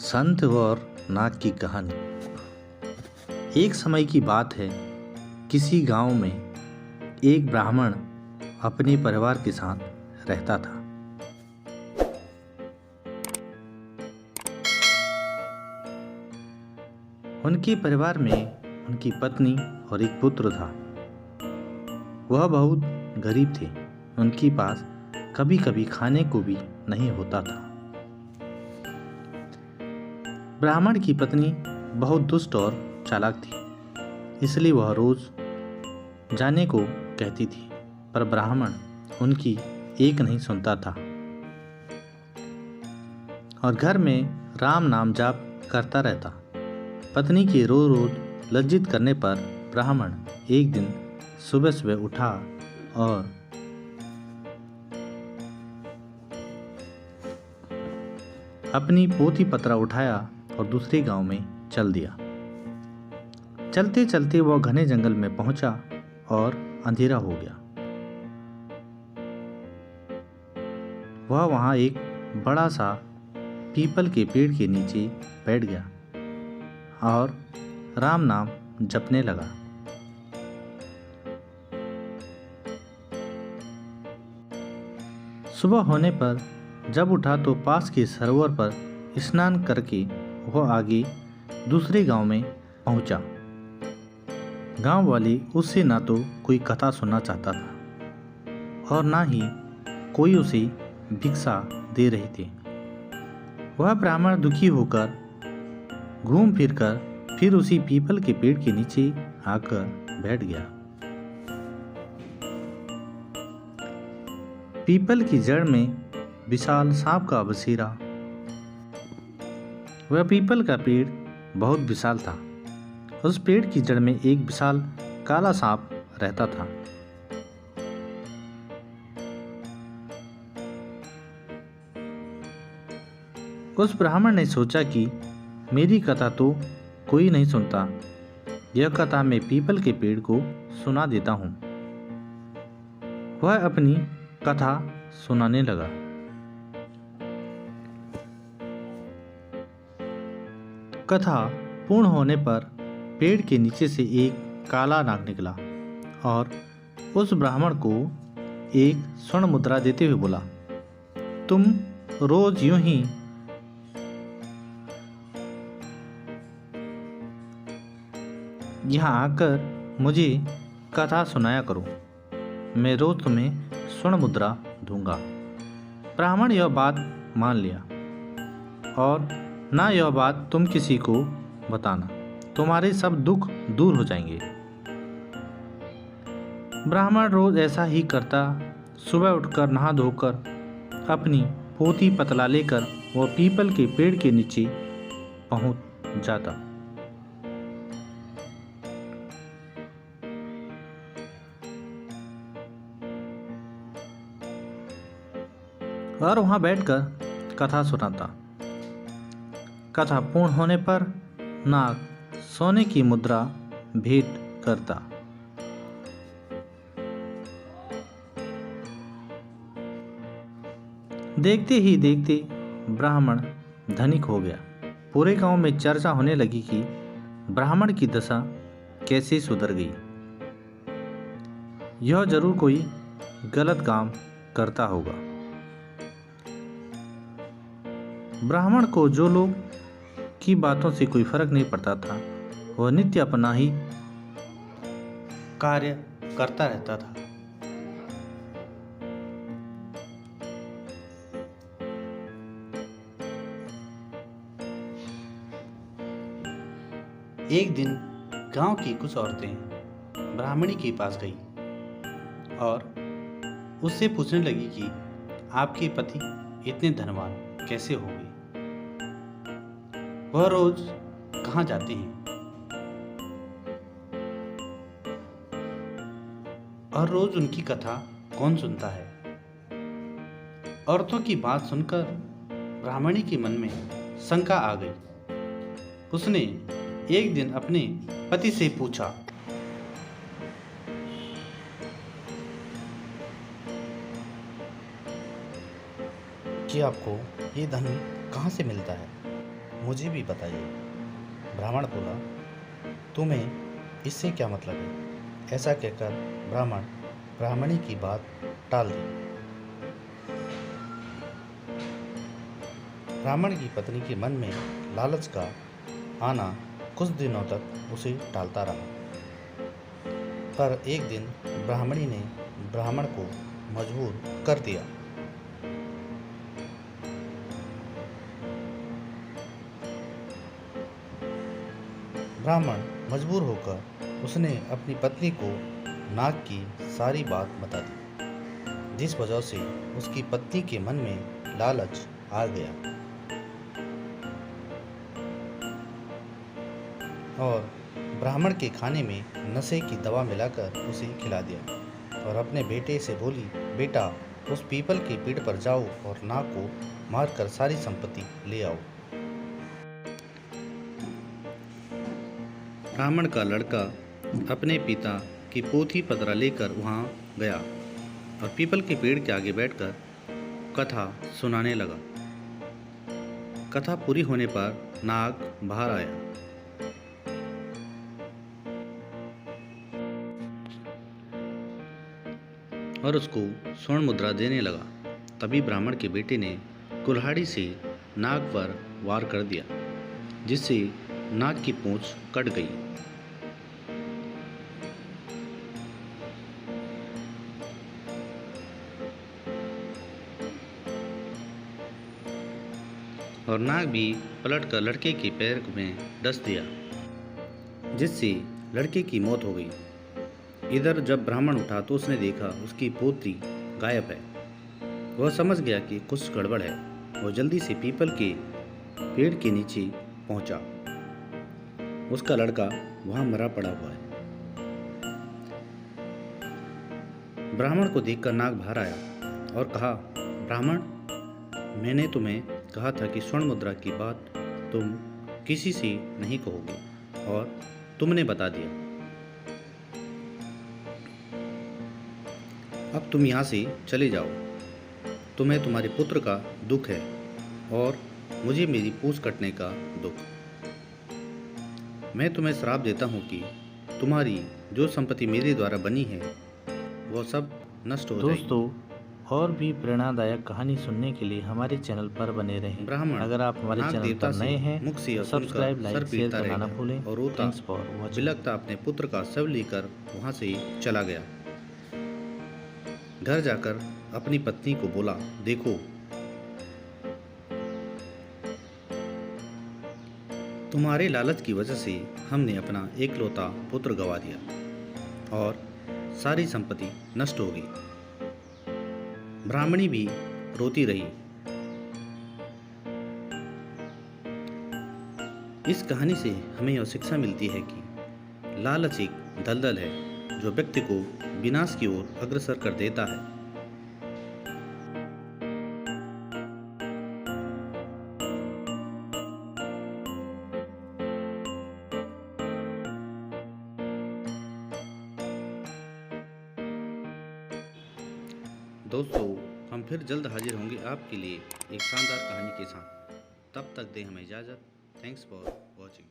संत और नाग की कहानी। एक समय की बात है, किसी गांव में एक ब्राह्मण अपने परिवार के साथ रहता था। उनके परिवार में उनकी पत्नी और एक पुत्र था। वह बहुत गरीब थे। उनके पास कभी कभी खाने को भी नहीं होता था। ब्राह्मण की पत्नी बहुत दुष्ट और चालाक थी, इसलिए वह रोज जाने को कहती थी, पर ब्राह्मण उनकी एक नहीं सुनता था और घर में राम नाम जाप करता रहता। पत्नी के रोज लज्जित करने पर ब्राह्मण एक दिन सुबह सुबह उठा और अपनी पोथी पत्रा उठाया और दूसरे गांव में चल दिया। चलते चलते वह घने जंगल में पहुंचा और अंधेरा हो गया। वह वहां एक बड़ा सा पीपल के पेड़ के नीचे बैठ गया और राम नाम जपने लगा। सुबह होने पर जब उठा तो पास के सरोवर पर स्नान करके वह आगे दूसरे गांव में पहुंचा। गांव वाले उससे ना तो कोई कथा सुनना चाहता था और ना ही कोई उसे भिक्षा दे रहे थे। वह ब्राह्मण दुखी होकर घूम फिर उसी पीपल के पेड़ के नीचे आकर बैठ गया। पीपल की जड़ में विशाल सांप का बसेरा। वह पीपल का पेड़ बहुत विशाल था। उस पेड़ की जड़ में एक विशाल काला सांप रहता था। उस ब्राह्मण ने सोचा कि मेरी कथा तो कोई नहीं सुनता, यह कथा मैं पीपल के पेड़ को सुना देता हूँ। वह अपनी कथा सुनाने लगा। कथा पूर्ण होने पर पेड़ के नीचे से एक काला नाग निकला और उस ब्राह्मण को एक स्वर्ण मुद्रा देते हुए बोला, तुम रोज यूं ही यहाँ आकर मुझे कथा सुनाया करो, मैं रोज तुम्हें स्वर्ण मुद्रा दूंगा। ब्राह्मण यह बात मान लिया और ना यह बात तुम किसी को बताना, तुम्हारे सब दुख दूर हो जाएंगे। ब्राह्मण रोज ऐसा ही करता। सुबह उठकर नहा धोकर अपनी पोथी पतला लेकर वह पीपल के पेड़ के नीचे पहुंच जाता। और वहां बैठकर कथा सुनाता। कथा पूर्ण होने पर नाग सोने की मुद्रा भेंट करता। देखते ही देखते ब्राह्मण धनिक हो गया। पूरे गांव में चर्चा होने लगी कि ब्राह्मण की दशा कैसे सुधर गई। यह जरूर कोई गलत काम करता होगा। ब्राह्मण को जो लोग की बातों से कोई फर्क नहीं पड़ता था, वह नित्य अपना ही कार्य करता रहता था। एक दिन गांव की कुछ औरतें ब्राह्मणी के पास गई और उससे पूछने लगी कि आपके पति इतने धनवान कैसे हो गए, वह रोज कहाँ जाते हैं और रोज उनकी कथा कौन सुनता है। औरतों की बात सुनकर ब्राह्मणी के मन में शंका आ गई। उसने एक दिन अपने पति से पूछा, कि आपको ये धन कहाँ से मिलता है, मुझे भी बताइए। ब्राह्मण बोला, तुम्हें इससे क्या मतलब है? ऐसा कहकर ब्राह्मणी की बात टाल दी। ब्राह्मण की पत्नी के मन में लालच का आना कुछ दिनों तक उसे टालता रहा, पर एक दिन ब्राह्मणी ने ब्राह्मण को मजबूर कर दिया। ब्राह्मण मजबूर होकर उसने अपनी पत्नी को नाग की सारी बात बता दी, जिस वजह से उसकी पत्नी के मन में लालच आ गया और ब्राह्मण के खाने में नशे की दवा मिलाकर उसे खिला दिया और अपने बेटे से बोली, बेटा उस पीपल के पेड़ पर जाओ और नाग को मारकर सारी संपत्ति ले आओ। ब्राह्मण का लड़का अपने पिता की पोथी पतरा लेकर वहाँ गया और पीपल के पेड़ के आगे बैठकर कथा सुनाने लगा। कथा पूरी होने पर नाग बाहर आया और उसको स्वर्ण मुद्रा देने लगा। तभी ब्राह्मण के बेटे ने कुल्हाड़ी से नाग पर वार कर दिया, जिससे नाग की पूंछ कट गई। और नाग भी पलटकर लड़के के पैर में डस दिया, जिससे लड़के की मौत हो गई। इधर जब ब्राह्मण उठा तो उसने देखा उसकी पोती गायब है। वह समझ गया कि कुछ गड़बड़ है। वह जल्दी से पीपल के पेड़ के नीचे पहुंचा। उसका लड़का वहां मरा पड़ा हुआ है। ब्राह्मण को देखकर नाग बाहर आया और कहा, ब्राह्मण, मैंने तुम्हें कहा था कि स्वर्ण मुद्रा की बात तुम किसी से नहीं कहोगे और तुमने बता दिया। अब तुम यहाँ से चले जाओ। तुम्हें तुम्हारे पुत्र का दुख है और मुझे मेरी पूंछ कटने का दुख। मैं तुम्हें श्राप देता हूँ कि तुम्हारी जो संपत्ति मेरे द्वारा बनी है वो सब नष्ट हो जाएगी। दोस्तों, और भी प्रेरणादायक कहानी सुनने के लिए हमारे चैनल पर बने रहें। ब्राह्मण अगर आप हमारे चैनल पर नए हैं तो सब्सक्राइब, लाइक, शेयर करना ना भूलें और रोता बिलखता अपने पुत्र का शव लेकर वहां से चला गया। घर जाकर अपनी पत्नी को बोला, देखो तुम्हारे लालच की वजह से हमने अपना एकलौता पुत्र गवा दिया और सारी संपत्ति नष्ट हो गई। ब्राह्मणी भी रोती रही। इस कहानी से हमें यह शिक्षा मिलती है कि लालच एक दलदल है जो व्यक्ति को विनाश की ओर अग्रसर कर देता है। दोस्तों, हम फिर जल्द हाजिर होंगे आपके लिए एक शानदार कहानी के साथ। तब तक दें हमें इजाज़त। Thanks for watching.